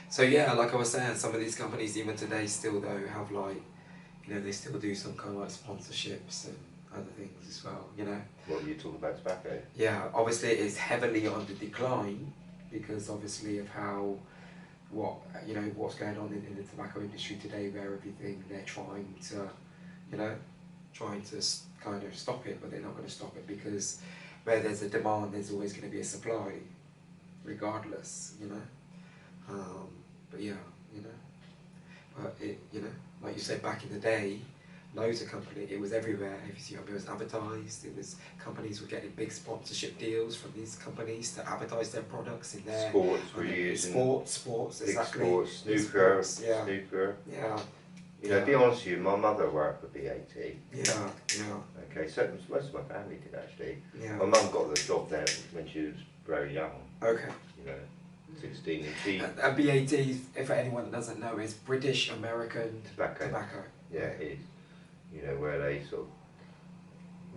So yeah, like I was saying, some of these companies even today still though have like, you know, they still do some kind of like sponsorships and other things as well, you know. What you talk about tobacco? Yeah, obviously it is heavily on the decline because obviously of how, you know, what's going on in the tobacco industry today, where everything they're trying to, you know, kind of stop it, but they're not going to stop it because where there's a demand, there's always going to be a supply, regardless, you know. But yeah, you know, but it, you know, like you said, back in the day, loads of companies, it was everywhere. If you see, it was advertised. It was companies were getting big sponsorship deals from these companies to advertise their products in their sports. We're using sports, big exactly. sports, snooker, yeah. snooker. Yeah. You know, to be honest with you, my mother worked for BAT. Yeah, yeah. Okay, so most of my family did actually. Yeah. My mum got the job there when she was very young. Okay. You know, 16, and she. And BAT, for anyone that doesn't know, is British American Tobacco. Yeah, it is. You know, where they sort of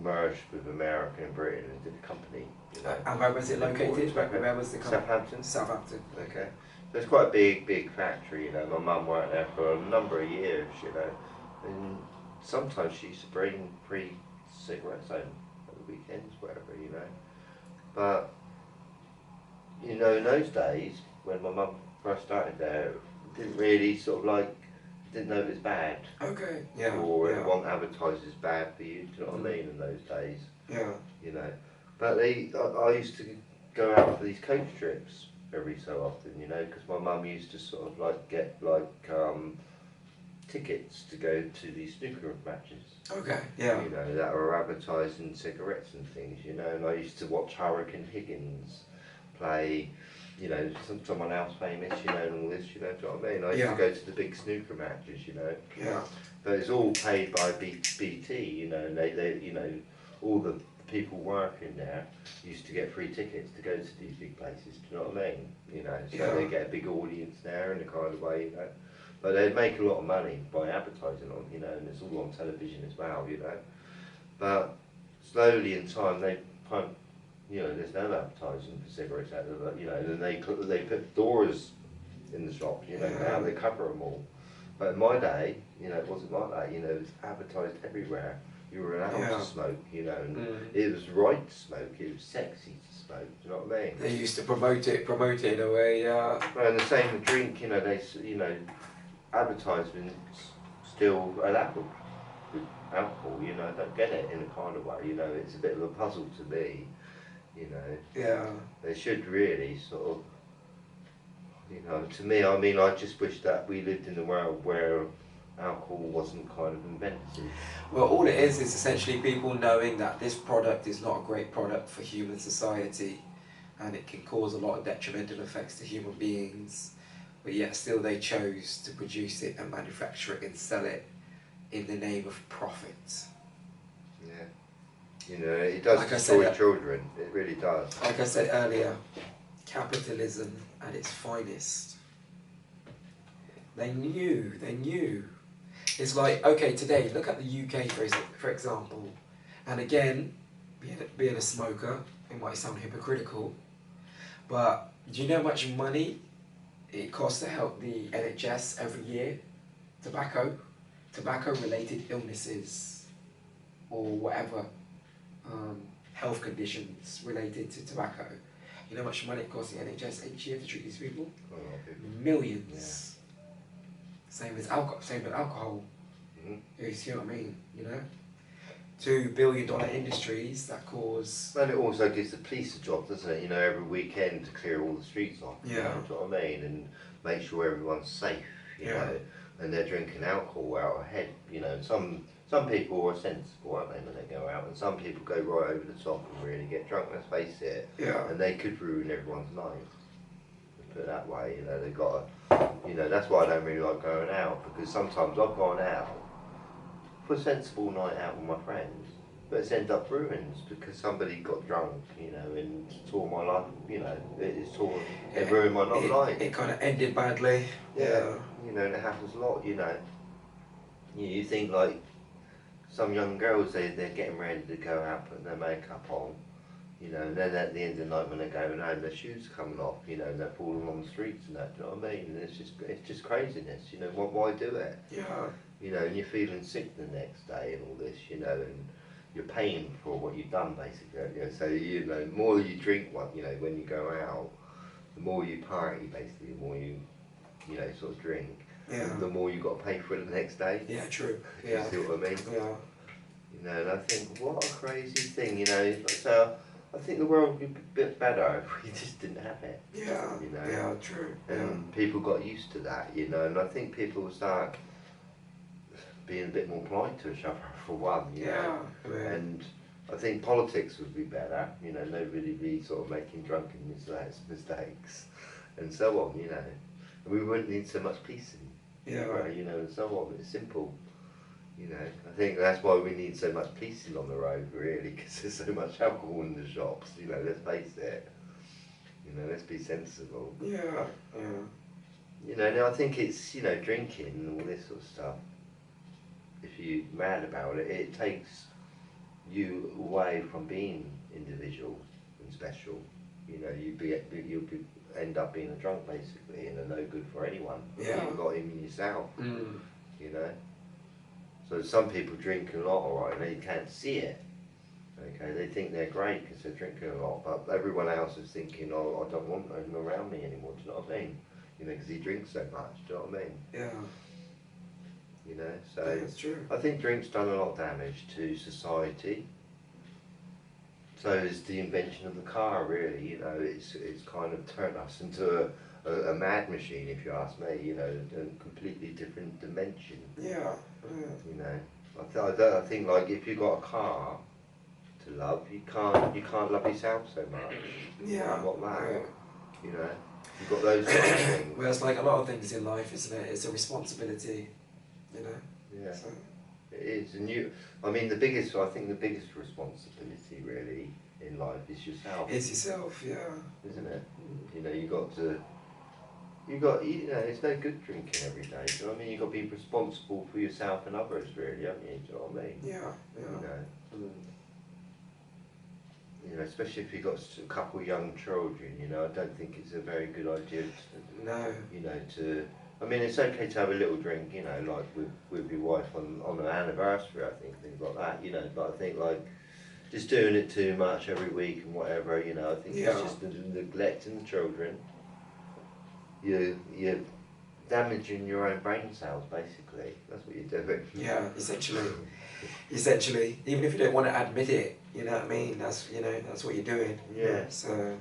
merged with America and Britain and did a company. You know, and where was it located? Where was the company? Southampton. Southampton. Okay. So it's quite a big factory, you know. My mum worked there for a number of years, you know. And sometimes she used to bring free cigarettes home at the weekends, whatever, you know. But, you know, in those days, when my mum first started there, it didn't really sort of like, didn't know it was bad. Okay, yeah. Or yeah. it wasn't advertised as bad for you, do you know what I mean, in those days. Yeah. You know. But I used to go out for these coach trips every so often, you know, because my mum used to sort of like get like tickets to go to these snooker matches. Okay, yeah. You know, that were advertising cigarettes and things, you know, and I used to watch Hurricane Higgins play, you know, someone else famous, you know, and all this, you know, do you know what I mean? I used to go to the big snooker matches, you know. Yeah. But it's all paid by BT, you know, and they you know, all the people working there used to get free tickets to go to these big places, do you know what I mean? You know, so they get a big audience there in a kind of way, you know. But they'd make a lot of money by advertising on, you know, and it's all on television as well, you know. But slowly in time, they find, you know, there's no advertising for cigarettes out there, you know, then they put doors in the shops, you know, now they cover them all. But in my day, you know, it wasn't like that, you know, it was advertised everywhere. You were allowed to smoke, you know, and it was right to smoke, it was sexy to smoke, do you know what I mean? They used to promote it in a way, And the same with drink, you know, advertisements still allowed with alcohol, you know, I don't get it in a kind of way, you know, it's a bit of a puzzle to me, you know. Yeah. They should really sort of, you know, to me, I mean, I just wish that we lived in a world where alcohol wasn't kind of invented. Well, all it is essentially people knowing that this product is not a great product for human society and it can cause a lot of detrimental effects to human beings, but yet still they chose to produce it and manufacture it and sell it in the name of profit. Yeah. You know, it does destroy children, it really does. Like I said earlier, capitalism at its finest. They knew. It's like, okay, today, look at the UK for example, and again, being a smoker, it might sound hypocritical, but do you know how much money it costs to help the NHS every year? Tobacco-related illnesses, or whatever, health conditions related to tobacco. You know how much money it costs the NHS each year to treat these people? Millions. Yeah. Same with alcohol. You see what I mean? You know, $2 billion industries that cause. And it also gives the police a job, doesn't it? You know, every weekend to clear all the streets off. Yeah. You know what I mean? And make sure everyone's safe. You know, and they're drinking alcohol out ahead. You know, some people are sensible, aren't they, when they go out, and some people go right over the top and really get drunk. Let's face it. Yeah. And they could ruin everyone's life. Put it that way, you know, they've got to, you know, that's why I don't really like going out, because sometimes I've gone out for a sensible night out with my friends, but it's ended up ruins because somebody got drunk, you know, and tore my life, you know, it ruined my life. It kind of ended badly. Yeah, you know, and it happens a lot, you know. You think like some young girls, they're getting ready to go out, putting their makeup on, You know, and then at the end of the night when they're going home, their shoes are coming off, you know, and they're falling on the streets and that, do you know what I mean? And it's just craziness, you know, why do it? Yeah. You know, and you're feeling sick the next day and all this, you know, and you're paying for what you've done basically. You know, so, you know, the more you drink, you know, when you go out, the more you party basically, the more you know, sort of drink, Yeah. the more you've got to pay for it the next day. Yeah, true. You see what I mean? Yeah. You know, and I think, what a crazy thing, you know. So I think the world would be a bit better if we just didn't have it. Yeah. You know? Yeah, true. And people got used to that, you know, and I think people will start being a bit more polite to each other for one, you know. Yeah. And I think politics would be better, you know, nobody be sort of making drunken mistakes and so on, you know. And we wouldn't need so much policing, Yeah. you know, and so on. It's simple. You know, I think that's why we need so much policing on the road, really, because there's so much alcohol in the shops. You know, let's face it. You know, let's be sensible. Yeah, yeah. You know, now I think it's, you know, drinking and all this sort of stuff. If you're mad about it, it takes you away from being individual and special. You know, you'll end up being a drunk basically, and a no good for anyone. Yeah. You've got even yourself. Mm. You know. So some people drink a lot, alright, and they can't see it. Okay, they think they're great because they're drinking a lot, but everyone else is thinking, oh, I don't want him around me anymore. Do you know what I mean? You know, because he drinks so much. Do you know what I mean? Yeah. You know, so Yeah, that's true. I think drink's done a lot of damage to society. So is the invention of the car, really. You know, it's kind of turned us into a mad machine, if you ask me. You know, a completely different dimension. Yeah. You know, I think like if you got a car to love, you can't love yourself so much. Yeah. Not that. Yeah. You know, you've got those kind of things. Well, it's like a lot of things in life, isn't it? It's a responsibility, you know. Yeah. So. It is, and I think the biggest responsibility really in life is yourself. It's yourself, yeah. Isn't it? You know, you know, it's no good drinking every day. Do you know what I mean? You've got to be responsible for yourself and others, really, haven't you? Do you know what I mean? Yeah, yeah. You know, you know, especially if you've got a couple of young children. You know, I don't think it's a very good idea. No. You know, I mean, it's okay to have a little drink, you know, like with your wife on an anniversary, I think, things like that, you know, but I think, like, just doing it too much every week and whatever, you know, I think it's just neglecting the children. You're damaging your own brain cells, basically. That's what you're doing. Yeah, essentially. Essentially. Even if you don't want to admit it, you know what I mean? That's, you know, that's what you're doing. Yeah. So.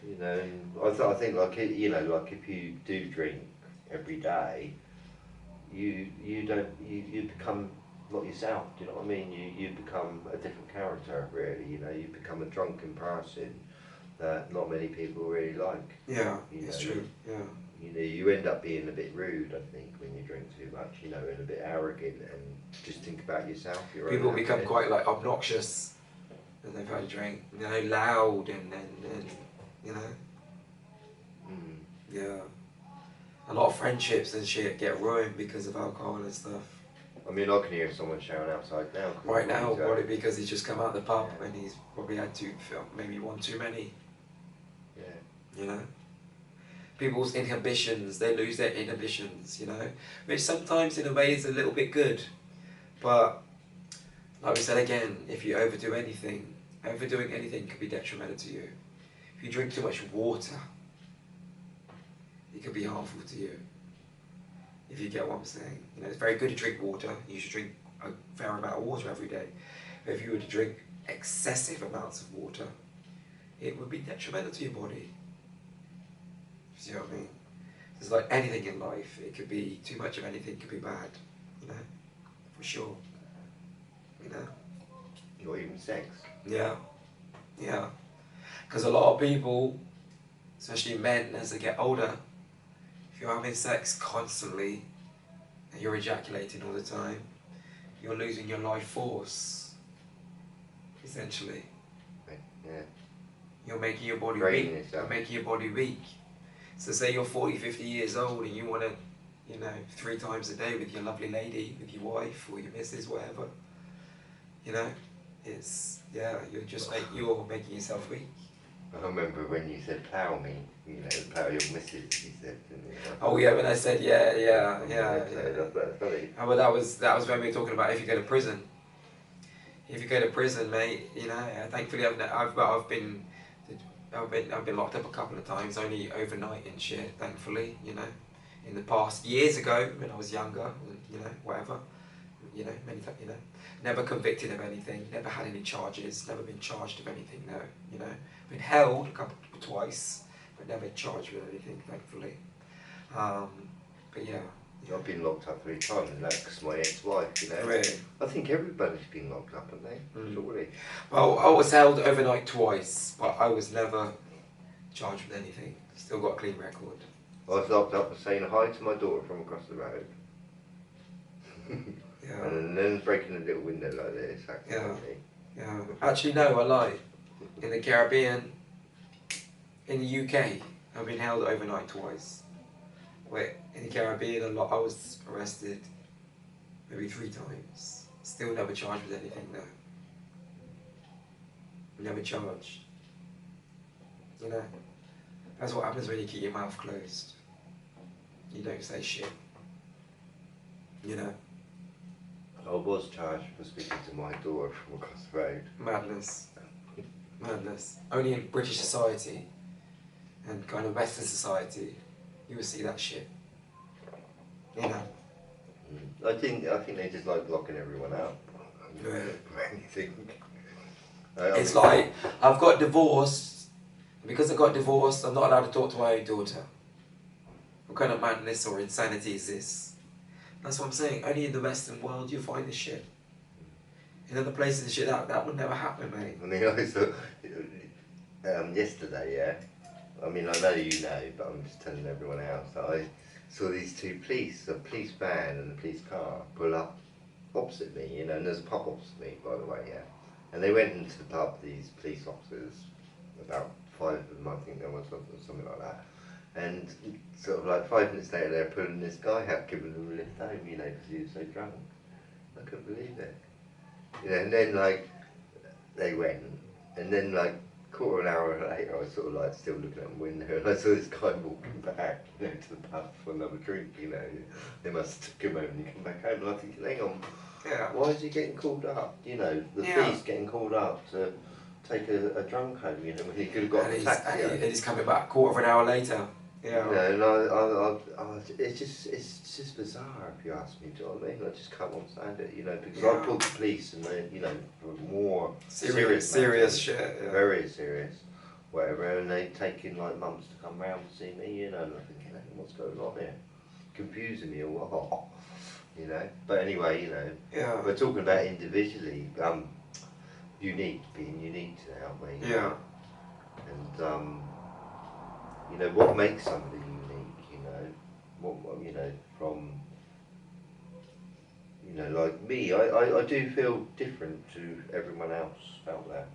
You know, and I think, like, you know, like, if you do drink every day, you become not yourself. Do you know what I mean? You become a different character, really. You know, you become a drunken person that not many people really like. Yeah, you it's know, true. Yeah. You know, you end up being a bit rude, I think, when you drink too much. You know, and a bit arrogant, and just think about yourself. People become quite like obnoxious when they've had a drink. You know, loud and you know. Mm. Yeah. A lot of friendships and shit get ruined because of alcohol and stuff. I mean, I can hear someone shouting outside now. Right now, probably because he's just come out of the pub and he's probably had maybe one too many. Yeah. You know? People's inhibitions, they lose their inhibitions, you know? Which sometimes in a way is a little bit good. But, like we said again, if you overdoing anything can be detrimental to you. If you drink too much water, it could be harmful to you, if you get what I'm saying. You know, it's very good to drink water. You should drink a fair amount of water every day. But if you were to drink excessive amounts of water, it would be detrimental to your body. You see what I mean? It's like anything in life. It could be, too much of anything could be bad, you know, for sure. You know? Or even sex. Yeah, yeah. Because a lot of people, especially men as they get older, if you're having sex constantly and you're ejaculating all the time, you're losing your life force, essentially. Yeah. You're making your body Draining weak. yourself. You're making your body weak. So say you're 40, 50 years old and you want to, you know, 3 times a day with your lovely lady, with your wife or your missus, whatever, you know, it's, yeah, you're making yourself weak. I remember when you said plough me, you know, plough your missus, you said, didn't you? Oh yeah, when I said yeah. That's funny. Oh, well, that was when we were talking about if you go to prison. If you go to prison, mate, you know, thankfully I've been locked up a couple of times, only overnight and shit. Thankfully, you know, in the past years ago when I was younger, you know, whatever, you know, you know, never convicted of anything, never had any charges, never been charged of anything. No, you know, been held twice, but never charged with anything, thankfully. But yeah. I've been locked up 3 times, and that's my ex-wife, you know. Really? I think everybody's been locked up, haven't they? Surely. Well, I was held overnight twice, but I was never charged with anything. Still got a clean record. I was locked up for saying hi to my daughter from across the road. Yeah. And then breaking a little window like this, accidentally. Yeah. Actually, no, I lied. In the Caribbean, in the UK, I've been held overnight twice. Wait, in the Caribbean, I was arrested maybe 3 times. Still never charged with anything though. Never charged. You know? That's what happens when you keep your mouth closed. You don't say shit. You know? I was charged for speaking to my daughter from across the road. Madness. Madness. Only in British society and kind of Western society you will see that shit. You know? I think they just like blocking everyone out. Really? For anything. It's like, I've got divorced, and because I got divorced, I'm not allowed to talk to my own daughter. What kind of madness or insanity is this? That's what I'm saying. Only in the Western world you find this shit. In other places, shit that would never happen, mate. I mean, I saw, yesterday, yeah. I mean, I know you know, but I'm just telling everyone else that I saw these 2 police, a police van and a police car, pull up opposite me, you know, and there's a pub opposite me, by the way, yeah. And they went into the pub, these police officers, about 5 of them, I think there was something like that. And sort of like 5 minutes later, they're pulling this guy out, giving him a lift home, you know, because he was so drunk. I couldn't believe it. You know, and then like, they went, and then like, quarter of an hour later, I was sort of like still looking out the window, and I saw this guy walking back, you know, to the pub for another drink, you know. They must have took him home and he come back home, and I think, hang on, why is he getting called up? You know, the police getting called up to take a drunk home, you know, when he could have got a taxi. And he's coming back a quarter of an hour later. Yeah. You know, and it's just bizarre if you ask me, do you know what I mean? I just can't understand it, you know, because I pulled the police and they, you know, for more serious shit. Yeah. Very serious, whatever, and they taking like months to come round to see me, you know, and I'm thinking, what's going on here? Confusing me or what? You know, but anyway, you know, we're talking about individually, being unique now, aren't we? Yeah. And you know, what makes somebody unique, you know, what you know, from, you know, like me, I do feel different to everyone else out there.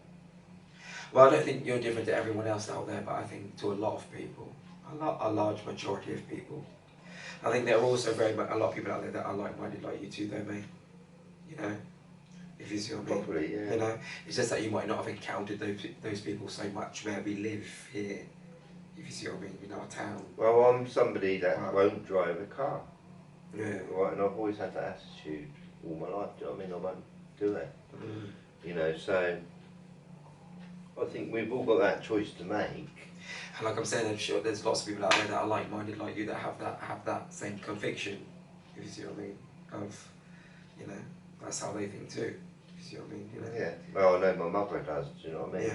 Well, I don't think you're different to everyone else out there, but I think to a lot of people, a large majority of people. I think there are also a lot of people out there that are like-minded like you too, though, mate. You know, if you see what I mean. Probably, yeah. You know, it's just that you might not have encountered those people so much where we live here. If you see what I mean, in our town. Well, I'm somebody that won't drive a car. Yeah. Right, and I've always had that attitude all my life. Do you know what I mean? I won't do that. You know, so I think we've all got that choice to make. And like I'm saying, I'm sure there's lots of people out there that are like-minded like you that have that same conviction. If you see what I mean, of, you know, that's how they think too. If you see what I mean, you know. Yeah. Well, I know my mother does. Do you know what I mean?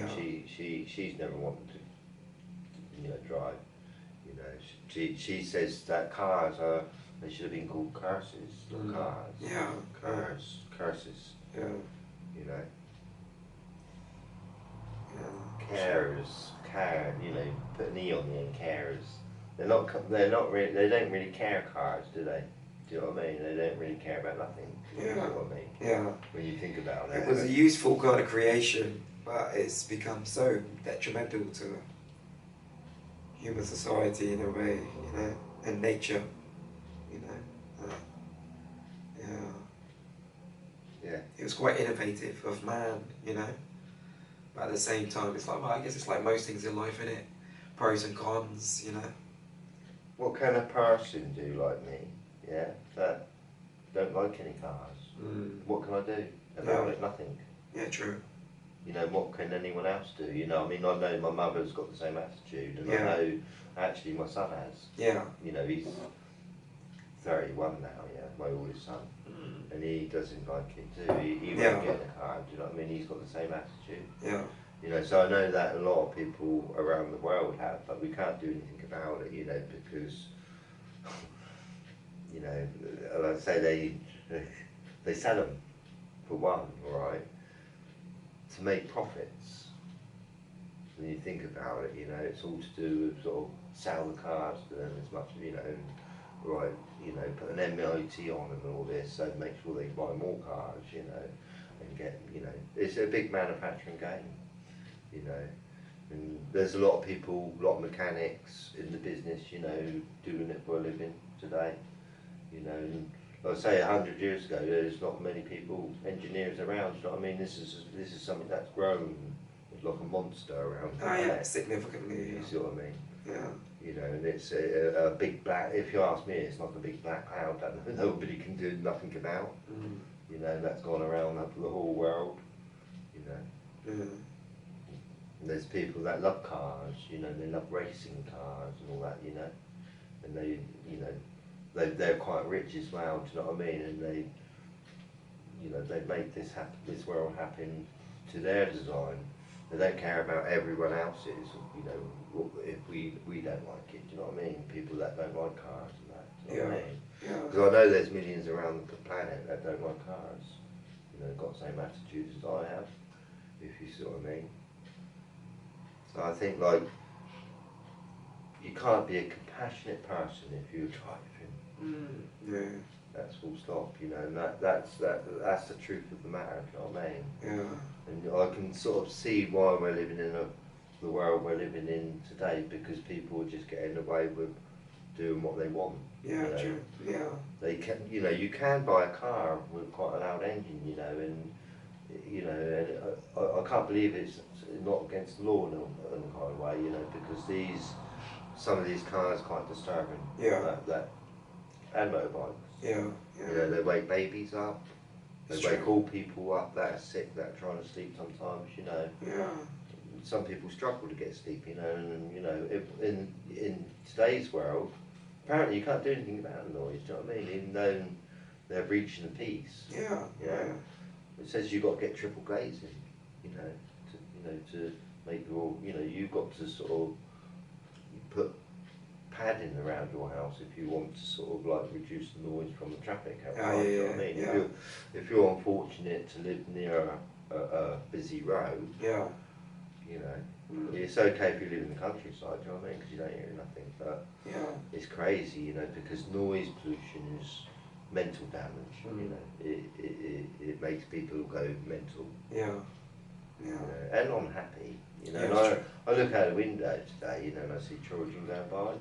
Yeah. She's never wanted to, you know, drive. You know, she says that cars they should have been called curses. Not cars. Yeah. Curses. Yeah. You know. Yeah. You know, put an E on the end, carers. They don't really care cars, do they? Do you know what I mean? They don't really care about nothing. Yeah. You know what I mean? Yeah. When you think about it. It was a useful kind of creation, but it's become so detrimental to human society in a way, you know, and nature, you know. Yeah, Yeah. It was quite innovative of man, you know. But at the same time, it's like, well, I guess it's like most things in life, innit? Pros and cons, you know. What can a person do like me, yeah, that don't like any cars? What can I do about it? Nothing. Yeah, true. You know, what can anyone else do? You know, I mean, I know my mother's got the same attitude, and I know actually my son has. Yeah. You know, he's 31 now, yeah, my oldest son. And he doesn't like it too. He won't get in a car, do you know what I mean? He's got the same attitude. Yeah. You know, so I know that a lot of people around the world have, but we can't do anything about it, you know, because, you know, like I say, they sell them for one, alright, to make profits. When you think about it, you know, it's all to do with sort of sell the cars to them as much, you know, right, you know, put an MIT on them and all this, so make sure they buy more cars, you know, and get, you know, it's a big manufacturing game, you know, and there's a lot of people, a lot of mechanics in the business, you know, doing it for a living today, you know, and like I say, 100 years ago, there's not many people, engineers around, you know what I mean? This is something that's grown like a monster around. Oh yeah, significantly. You see what I mean? Yeah. You know, and it's a big black, if you ask me, it's like a big black cloud that nobody can do nothing about. You know, that's gone around the whole world, you know. And there's people that love cars, you know, they love racing cars and all that, you know. And they, you know, they're quite rich as well, do you know what I mean? And they, you know, they make this world happen to their design. They don't care about everyone else's, you know, if we don't like it, do you know what I mean? People that don't like cars and that, do you know what I mean? Because I know there's millions around the planet that don't like cars, you know, got the same attitudes as I have, if you see what I mean. So I think, like, you can't be a compassionate person if you're driving. Yeah. That's full stop, you know, and that's the truth of the matter, do you know what I mean? Yeah. And I can sort of see why we're living in the world we're living in today, because people are just getting away with doing what they want. Yeah, you know? true. Yeah. They can, you know, you can buy a car with quite a loud engine, you know, and you know, and I can't believe it's not against the law in a kind of way, you know, because some of these cars are quite disturbing. Yeah. And motorbikes. Yeah. You know, they wake babies up. They It's wake true. all people up that are sick, that are trying to sleep sometimes, you know. Yeah. Some people struggle to get sleep, you know, and you know, in today's world, apparently you can't do anything about the noise, do you know what I mean? Even though they're reaching a peace. Yeah. Yeah. It says you've got to get triple glazing, you know, to make your, you know, you've got to sort of put padding around your house if you want to sort of like reduce the noise from the traffic outside, you know what I mean? If you're unfortunate to live near a busy road, you know, it's okay if you live in the countryside, do you know what I mean? Because you don't hear nothing, but it's crazy, you know, because noise pollution is mental damage, you know, it makes people go mental. You know, and unhappy, you know. And I look out the window today, you know, and I see children going by,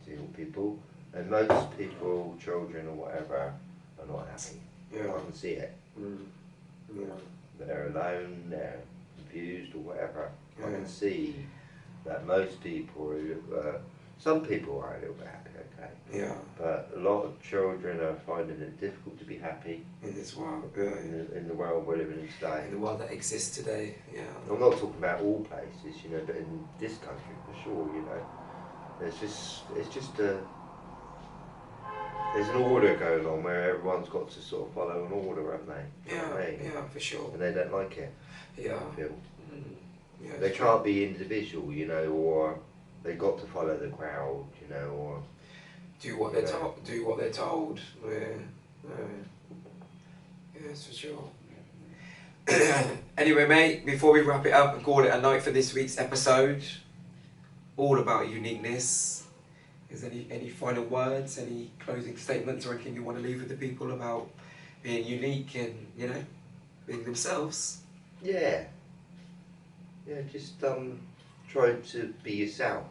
see all people, and most people, children or whatever, are not happy. I can see it. They're alone, they're confused or whatever. I can see that most people are, some people are a little bit happy, okay? But a lot of children are finding it difficult to be happy In this world, in the world we're living in today. in the world that exists today, I'm not talking about all places, you know, but in this country for sure, you know, there's an order going on where everyone's got to sort of follow an order, haven't they? You know what I mean? For sure. And they don't like it. I feel. They it's can't be individual, you know, or they got to follow the crowd, you know, or do what they're told. Do what they're told. Yes, for sure. Anyway, mate, before we wrap it up and call it a night for this week's episode, all about uniqueness. Is any final words, any closing statements, or anything you want to leave with the people about being unique and, you know, being themselves? Yeah, just try to be yourself.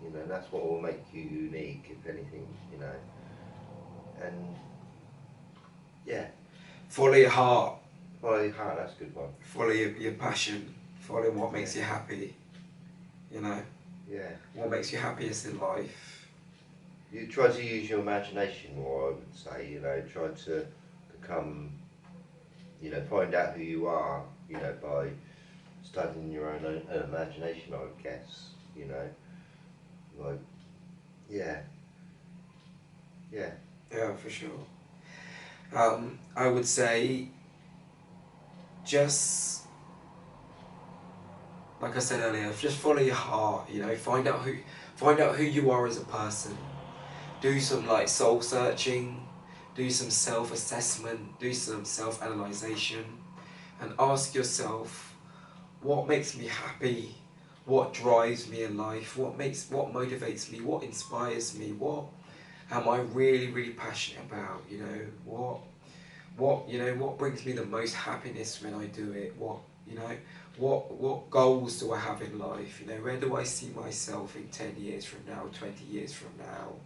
You know, that's what will make you unique, if anything, you know. And yeah. Follow your heart. Follow your heart, that's a good one. Follow your passion. Follow what makes you happy. You know? Yeah. What makes you happiest in life. You try to use your imagination more, I would say, you know, try to become, you know, find out who you are, you know, by studying your own imagination, I would guess, you know, like, yeah. Yeah, for sure. I would say, just like I said earlier, just follow your heart. You know, find out who you are as a person. Do some like soul searching, do some self-assessment, do some self-analyzation, and ask yourself, what makes me happy? What drives me in life? What motivates me? What inspires me? What am I really passionate about? You know, what brings me the most happiness when I do it? What goals do I have in life? You know, where do I see myself in 10 years from now, 20 years from now?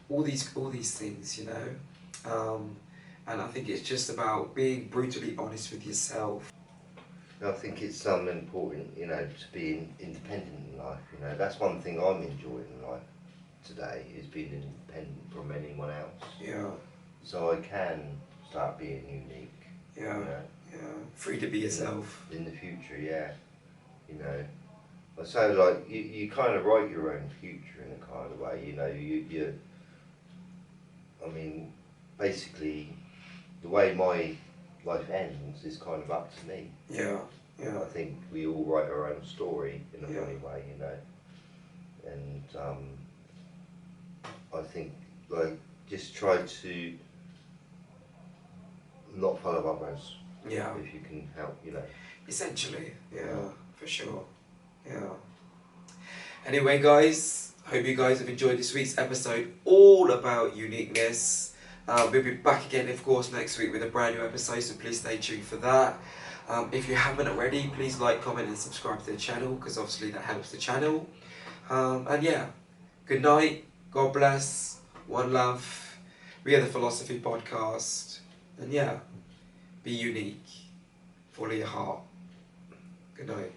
All these things, you know. And I think it's just about being brutally honest with yourself. I think it's important, you know, to be independent in life, you know, that's one thing I'm enjoying in life today, is being independent from anyone else. Yeah. So I can start being unique. Yeah. You know? Yeah. Free to be yourself. In the future, yeah. You know. So like you kind of write your own future in a kind of way, you know, you I mean, basically the way my life ends is kind of up to me. Yeah. Yeah. I think we all write our own story in a Yeah. funny way, you know. And I think like just try to not follow others. Yeah. If you can help, you know. Essentially, yeah, for sure. Yeah. Anyway, guys, hope you guys have enjoyed this week's episode all about uniqueness. We'll be back again, of course, next week with a brand new episode, so please stay tuned for that. If you haven't already, please like, comment, and subscribe to the channel, because obviously that helps the channel. And yeah, good night, God bless, one love. We are the Philosophy Podcast. And yeah, be unique. Follow your heart. Good night.